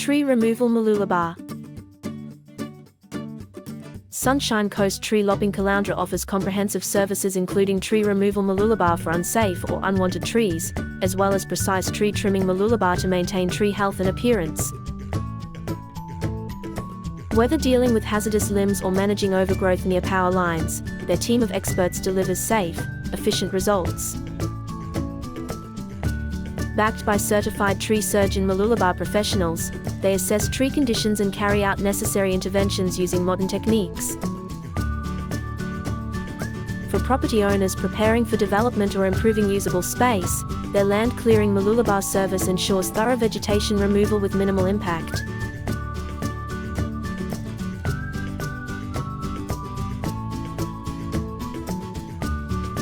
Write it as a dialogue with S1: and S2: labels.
S1: Tree Removal Mooloolaba. Sunshine Coast Tree Lopping Caloundra offers comprehensive services including tree removal mooloolaba for unsafe or unwanted trees, as well as precise tree trimming mooloolaba to maintain tree health and appearance. Whether dealing with hazardous limbs or managing overgrowth near power lines, their team of experts delivers safe, efficient results. Backed by certified tree surgeon mooloolaba professionals, they assess tree conditions and carry out necessary interventions using modern techniques. For property owners preparing for development or improving usable space, their land clearing mooloolaba service ensures thorough vegetation removal with minimal impact.